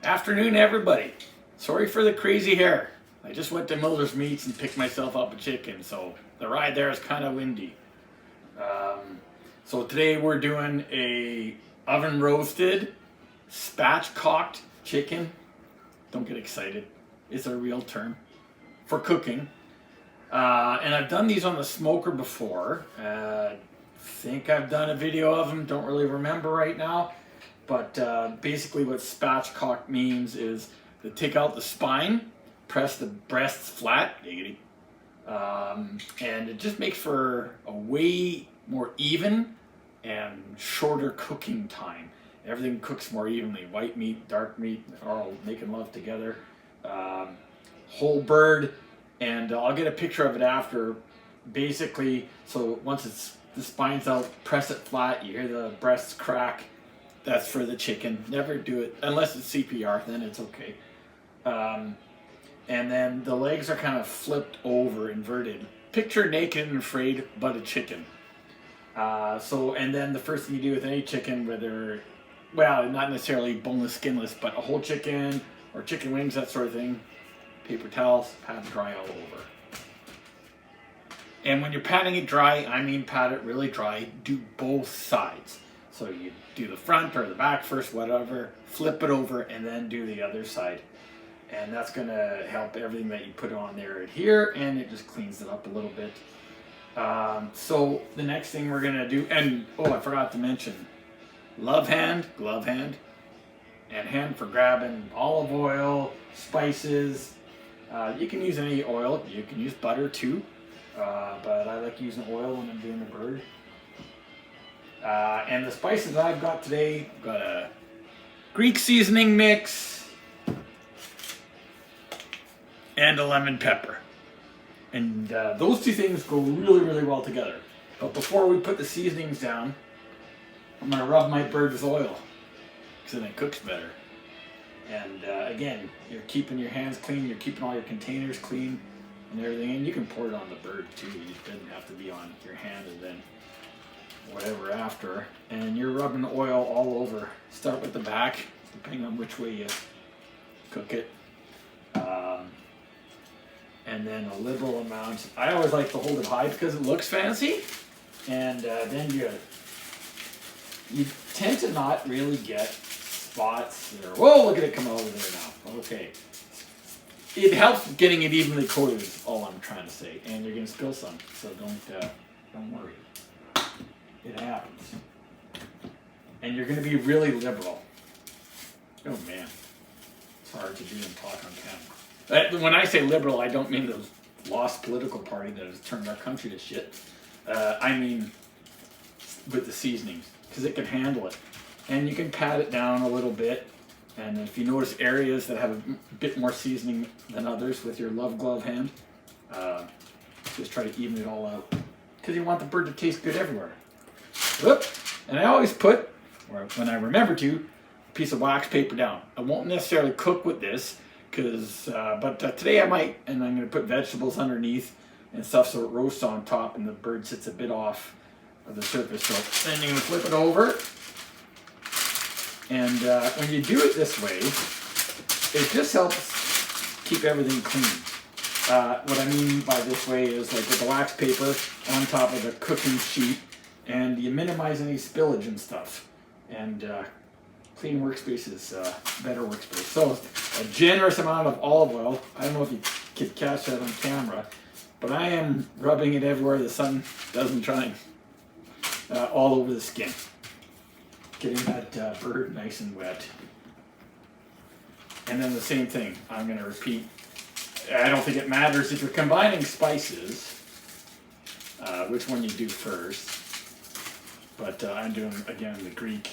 Afternoon, everybody. Sorry for the crazy hair. I just went to Miller's Meats and picked myself up a chicken, so the ride there is kind of windy. So today we're doing a oven roasted, spatchcocked chicken. Don't get excited. It's a real term for cooking. And I've done these on the smoker before. Think I've done a video of them. Don't really remember right now. But basically what spatchcock means is to take out the spine, press the breasts flat, and it just makes for a way more even and shorter cooking time. Everything cooks more evenly. White meat, dark meat, are all making love together. Whole bird, and I'll get a picture of it after. Basically, so once the spine's out, press it flat, you hear the breasts crack. That's for the chicken. Never do it unless it's CPR, then it's okay. And then the legs are kind of flipped over, inverted. Picture naked and afraid, but a chicken. And then the first thing you do with any chicken, whether, well, not necessarily boneless, skinless, but a whole chicken or chicken wings, that sort of thing, paper towels, pat it dry all over. And when you're patting it dry, I mean pat it really dry, do both sides. So you do the front or the back first, whatever, flip it over, and then do the other side. And that's going to help everything that you put on there adhere, and it just cleans it up a little bit. So the next thing we're going to do, and I forgot to mention, glove hand, and hand for grabbing olive oil, spices. You can use any oil. You can use butter too, but I like using oil when I'm doing the bird. And the spices I've got today, I've got a Greek seasoning mix and a lemon pepper. And those two things go really, really well together. But before we put the seasonings down, I'm going to rub my bird with oil, because then it cooks better. And again, you're keeping your hands clean, you're keeping all your containers clean and everything. And you can pour it on the bird too. It doesn't have to be on your hand and then whatever after. And you're rubbing the oil all over. Start with the back, depending on which way you cook it. And then a liberal amount. I always like to hold it high because it looks fancy. And then you tend to not really get spots there. Whoa, look at it come over there now. Okay. It helps getting it evenly coated is all I'm trying to say. And you're going to spill some, so don't worry. It happens. And you're going to be really liberal. Oh man, it's hard to do and talk on camera. When I say liberal, I don't mean the lost political party that has turned our country to shit. I mean with the seasonings, because it can handle it. And you can pat it down a little bit. And if you notice areas that have a bit more seasoning than others with your glove hand, just try to even it all out. Because you want the bird to taste good everywhere. Whoop. And I always put, or when I remember to, a piece of wax paper down. I won't necessarily cook with this, but today I might, and I'm going to put vegetables underneath and stuff so it roasts on top and the bird sits a bit off of the surface. So then you're going to flip it over. And when you do it this way, it just helps keep everything clean. What I mean by this way is like with the wax paper on top of the cooking sheet, and you minimize any spillage and stuff. And clean workspace is better workspace. So a generous amount of olive oil. I don't know if you could catch that on camera, but I am rubbing it everywhere the sun doesn't shine. All over the skin. Getting that bird nice and wet. And then the same thing, I'm going to repeat. I don't think it matters if you're combining spices, which one you do first. But I'm doing, again, the Greek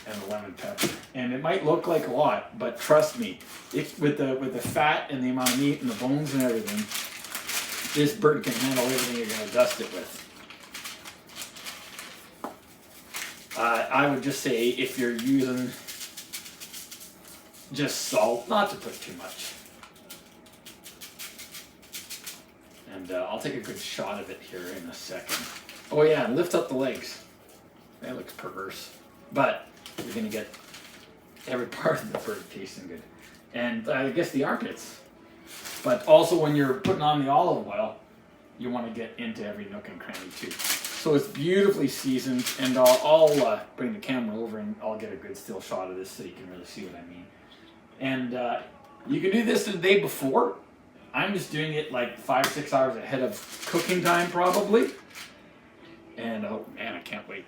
and the lemon pepper. And it might look like a lot, but trust me, with the fat and the amount of meat and the bones and everything, this bird can handle everything you're going to dust it with. I would just say if you're using just salt, not to put too much. And I'll take a good shot of it here in a second. Oh yeah, lift up the legs. That looks perverse. But you're going to get every part of the bird tasting good. And I guess the armpits. But also when you're putting on the olive oil, you want to get into every nook and cranny too. So it's beautifully seasoned, and I'll bring the camera over and I'll get a good still shot of this so you can really see what I mean. And you can do this the day before. I'm just doing it like 5-6 hours ahead of cooking time probably. And oh man, I can't wait.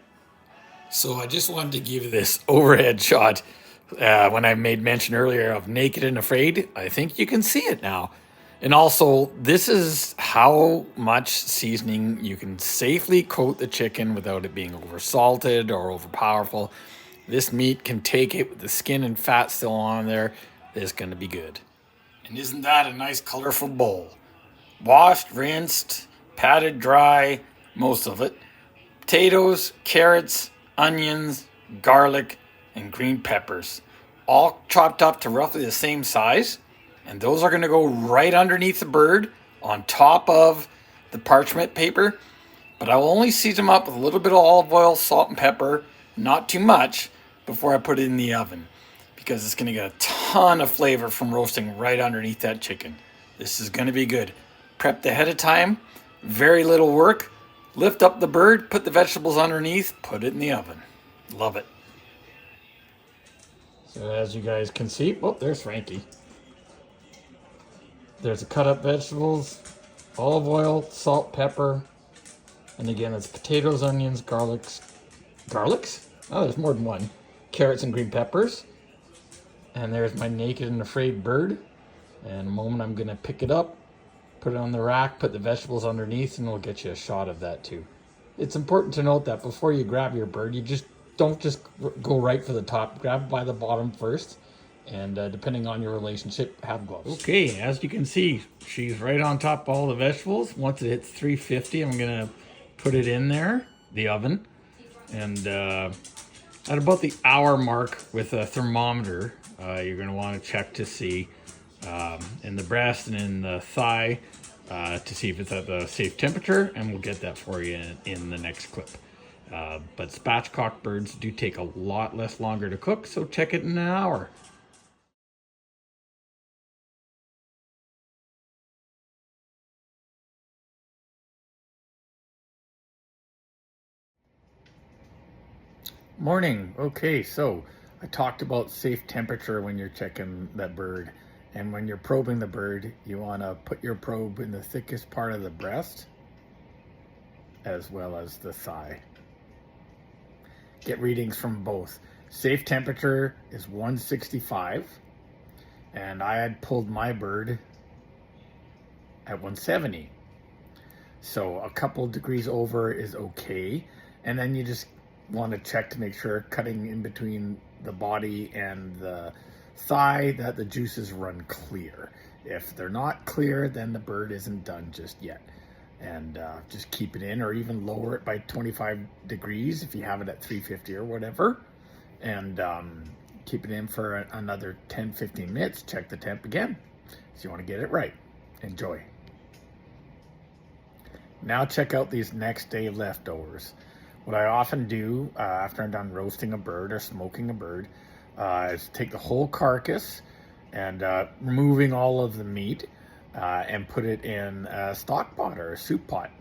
So I just wanted to give you this overhead shot. When I made mention earlier of naked and afraid, I think you can see it now. And also, this is how much seasoning you can safely coat the chicken without it being over salted or over powerful. This meat can take it with the skin and fat still on there. It's going to be good. And isn't that a nice colorful bowl? Washed, rinsed, patted dry, most of it. Potatoes, carrots, onions, garlic, and green peppers, all chopped up to roughly the same size. And those are going to go right underneath the bird on top of the parchment paper. But I will only season them up with a little bit of olive oil, salt, and pepper, not too much, before I put it in the oven. Because it's going to get a ton of flavor from roasting right underneath that chicken. This is going to be good. Prepped ahead of time, very little work. Lift up the bird, put the vegetables underneath, put it in the oven. Love it. So as you guys can see, oh, there's Frankie. There's the cut up vegetables, olive oil, salt, pepper, and again it's potatoes, onions, garlics. Oh, there's more than one. Carrots and green peppers. And there's my naked and afraid bird. And in a moment I'm gonna pick it up, put it on the rack, put the vegetables underneath, and we'll get you a shot of that too. It's important to note that before you grab your bird, you don't just go right for the top. Grab by the bottom first. And depending on your relationship, have gloves. Okay, as you can see, she's right on top of all the vegetables. Once it hits 350, I'm gonna put it in there, the oven. And at about the hour mark with a thermometer, you're gonna wanna check to see in the breast and in the thigh to see if it's at the safe temperature, and we'll get that for you in the next clip. But spatchcock birds do take a lot less longer to cook, so check it in an hour. Morning. Okay, so I talked about safe temperature when you're checking that bird. And when you're probing the bird, you want to put your probe in the thickest part of the breast as well as the thigh. Get readings from both. Safe temperature is 165, and I had pulled my bird at 170. So a couple degrees over is okay. And then you just want to check to make sure, cutting in between the body and the thigh, that the juices run clear. If they're not clear, then the bird isn't done just yet. And just keep it in, or even lower it by 25 degrees if you have it at 350 or whatever. And keep it in for another 10-15 minutes. Check the temp again. So you want to get it right. Enjoy. Now check out these next day leftovers. What I often do after I'm done roasting a bird or smoking a bird is take the whole carcass and removing all of the meat and put it in a stock pot or a soup pot.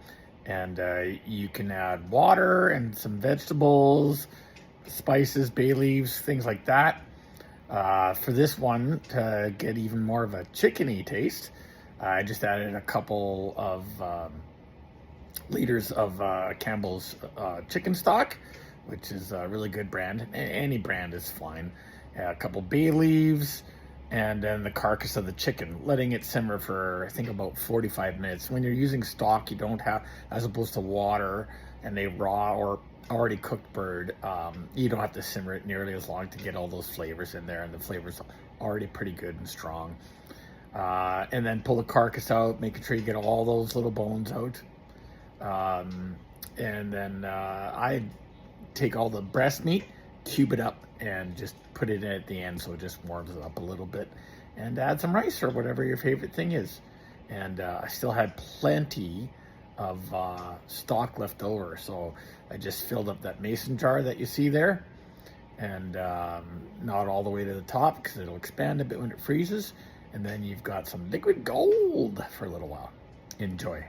And you can add water and some vegetables, spices, bay leaves, things like that. For this one, to get even more of a chickeny taste, I just added a couple of liters of Campbell's chicken stock, which is a really good brand. Any brand is fine. A couple bay leaves, and then the carcass of the chicken, letting it simmer for I think about 45 minutes. When you're using stock, you don't have, as opposed to water and a raw or already cooked bird, you don't have to simmer it nearly as long to get all those flavors in there, and the flavors already pretty good and strong. And then pull the carcass out, making sure you get all those little bones out. And then I take all the breast meat, cube it up, and just put it in at the end so it just warms it up a little bit, and add some rice or whatever your favorite thing is. And I still had plenty of stock left over, so I just filled up that mason jar that you see there, and not all the way to the top because it'll expand a bit when it freezes. And then you've got some liquid gold for a little while. Enjoy.